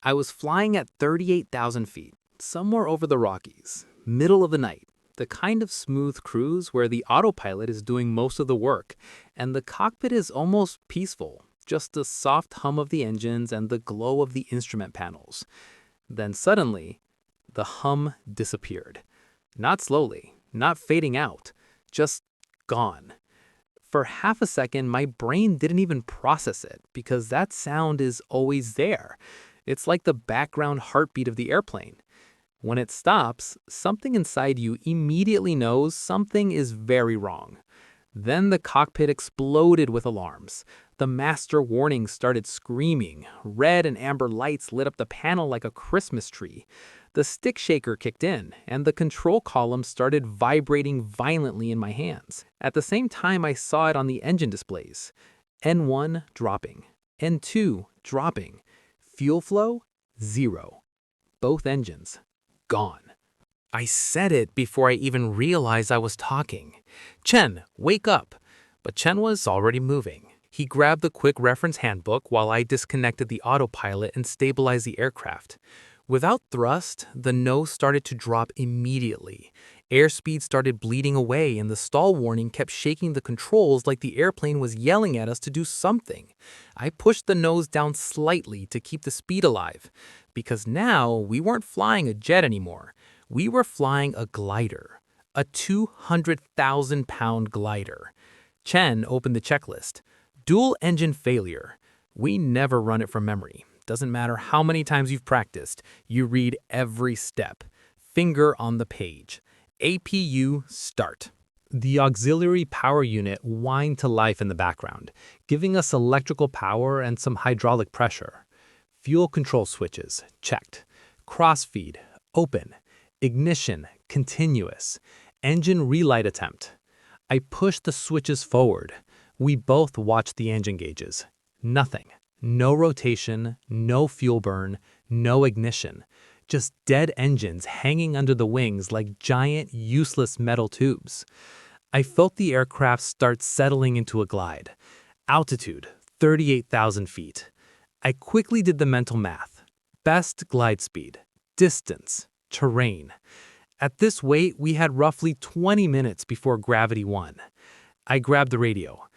I was flying at 38,000 feet, somewhere over the Rockies, middle of the night, the kind of smooth cruise where the autopilot is doing most of the work, and the cockpit is almost peaceful, just the soft hum of the engines and the glow of the instrument panels. Then suddenly, the hum disappeared. Not slowly, not fading out, just gone. For half a second, my brain didn't even process it because that sound is always there. It's like the background heartbeat of the airplane. When it stops, something inside you immediately knows something is very wrong. Then the cockpit exploded with alarms. The master warning started screaming. Red and amber lights lit up the panel like a Christmas tree. The stick shaker kicked in, and the control column started vibrating violently in my hands. At the same time, I saw it on the engine displays. N1 dropping. N2 dropping. Fuel flow, 0. Both engines, gone. I said it before I even realized I was talking. "Chen, wake up!" But Chen was already moving. He grabbed the quick reference handbook while I disconnected the autopilot and stabilized the aircraft. Without thrust, the nose started to drop immediately. Airspeed started bleeding away and the stall warning kept shaking the controls like the airplane was yelling at us to do something. I pushed the nose down slightly to keep the speed alive, because now we weren't flying a jet anymore. We were flying a glider, a 200,000-pound glider. Chen opened the checklist. Dual engine failure. We never run it from memory. Doesn't matter how many times you've practiced, you read every step. Finger on the page. APU start. The auxiliary power unit whined to life in the background, giving us electrical power and some hydraulic pressure. Fuel control switches, checked. Crossfeed, open. Ignition, continuous. Engine relight attempt. I pushed the switches forward. We both watched the engine gauges. Nothing. No rotation, no fuel burn, no ignition. Just dead engines hanging under the wings like giant, useless metal tubes. I felt the aircraft start settling into a glide. Altitude, 38,000 feet. I quickly did the mental math. Best glide speed, distance, terrain. At this weight, we had roughly 20 minutes before gravity won. I grabbed the radio.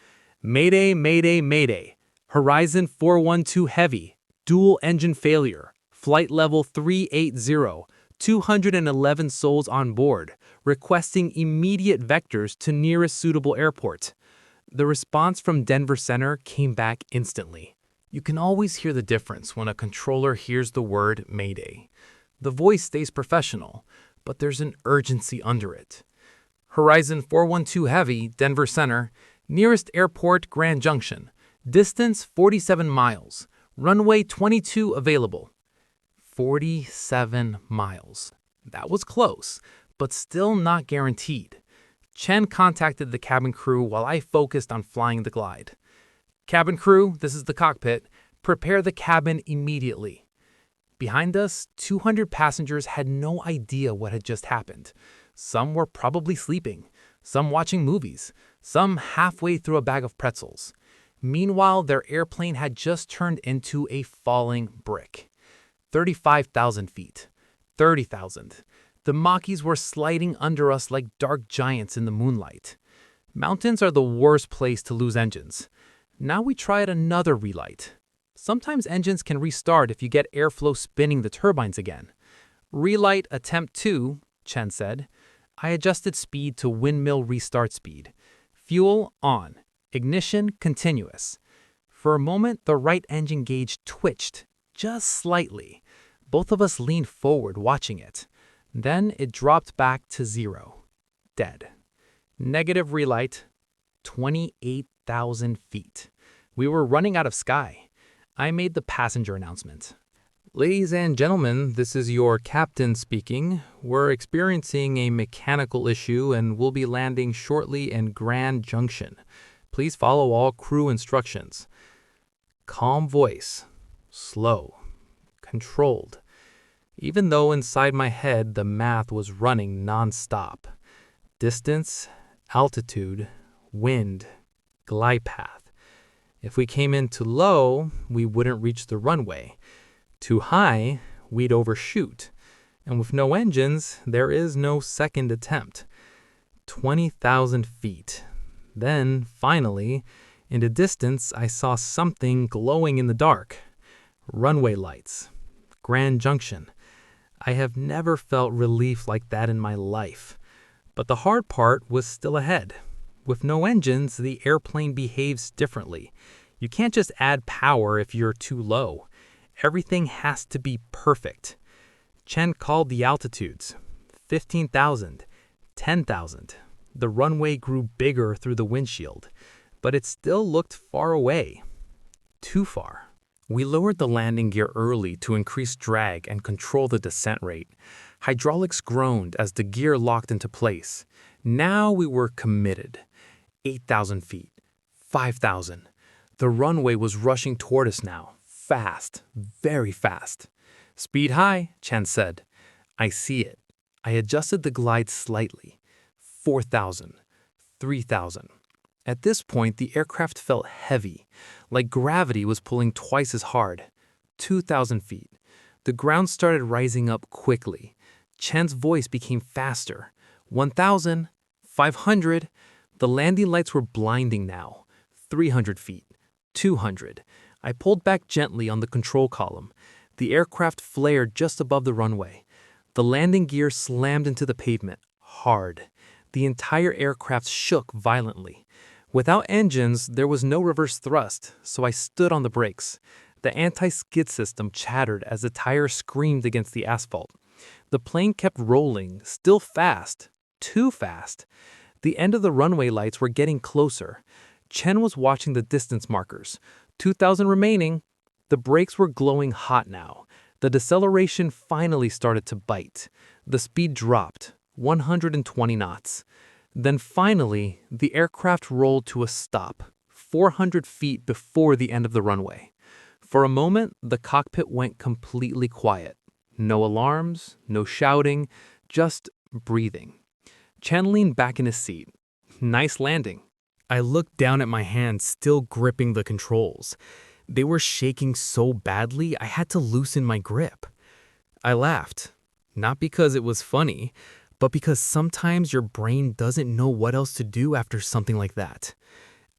"Mayday, mayday, mayday. Horizon 412 Heavy, dual engine failure, flight level 380, 211 souls on board, requesting immediate vectors to nearest suitable airport." The response from Denver Center came back instantly. You can always hear the difference when a controller hears the word Mayday. The voice stays professional, but there's an urgency under it. "Horizon 412 Heavy, Denver Center, nearest airport Grand Junction. Distance 47 miles. Runway 22 available." 47 miles. That was close, but still not guaranteed. Chen contacted the cabin crew while I focused on flying the glide. "Cabin crew, this is the cockpit. Prepare the cabin immediately." Behind us, 200 passengers had no idea what had just happened. Some were probably sleeping, some watching movies, some halfway through a bag of pretzels. Meanwhile, their airplane had just turned into a falling brick. 35,000 feet. 30,000. The Machis were sliding under us like dark giants in the moonlight. Mountains are the worst place to lose engines. Now we tried another relight. Sometimes engines can restart if you get airflow spinning the turbines again. "Relight attempt 2, Chen said. I adjusted speed to windmill restart speed. Fuel on. Ignition continuous. For a moment, the right engine gauge twitched, just slightly. Both of us leaned forward watching it. Then it dropped back to 0. Dead. Negative relight, 28,000 feet. We were running out of sky. I made the passenger announcement. "Ladies and gentlemen, this is your captain speaking. We're experiencing a mechanical issue and will be landing shortly in Grand Junction. Please follow all crew instructions." Calm voice. Slow. Controlled. Even though inside my head the math was running non-stop. Distance, altitude, wind, glide path. If we came in too low, we wouldn't reach the runway. Too high, we'd overshoot. And with no engines, there is no second attempt. 20,000 feet. Then, finally, in the distance, I saw something glowing in the dark. Runway lights. Grand Junction. I have never felt relief like that in my life. But the hard part was still ahead. With no engines, the airplane behaves differently. You can't just add power if you're too low. Everything has to be perfect. Chen called the altitudes. 15,000, 10,000. The runway grew bigger through the windshield, but it still looked far away. Too far. We lowered the landing gear early to increase drag and control the descent rate. Hydraulics groaned as the gear locked into place. Now we were committed. 8,000 feet. 5,000. The runway was rushing toward us now. Fast. Very fast. Speed high, Chen said. I see it. I adjusted the glide slightly. 4,000. 3,000. At this point, the aircraft felt heavy, like gravity was pulling twice as hard. 2,000 feet. The ground started rising up quickly. Chen's voice became faster. 1,000. 500. The landing lights were blinding now. 300 feet. 200. I pulled back gently on the control column. The aircraft flared just above the runway. The landing gear slammed into the pavement, hard. The entire aircraft shook violently. Without engines, there was no reverse thrust, so I stood on the brakes. The anti-skid system chattered as the tire screamed against the asphalt. The plane kept rolling, still fast, too fast. The end of the runway lights were getting closer. Chen was watching the distance markers. 2,000 remaining. The brakes were glowing hot now. The deceleration finally started to bite. The speed dropped, 120 knots. Then finally, the aircraft rolled to a stop, 400 feet before the end of the runway. For a moment, the cockpit went completely quiet. No alarms, no shouting, just breathing. Chen leaned back in his seat. Nice landing. I looked down at my hands, still gripping the controls. They were shaking so badly, I had to loosen my grip. I laughed, not because it was funny, but because sometimes your brain doesn't know what else to do after something like that.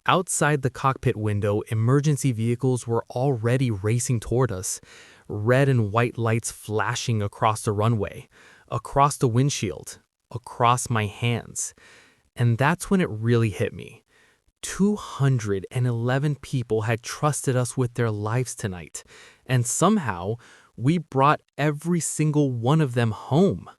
Outside the cockpit window, emergency vehicles were already racing toward us, red and white lights flashing across the runway, across the windshield, across my hands. And that's when it really hit me. 211 people had trusted us with their lives tonight, and somehow we brought every single one of them home.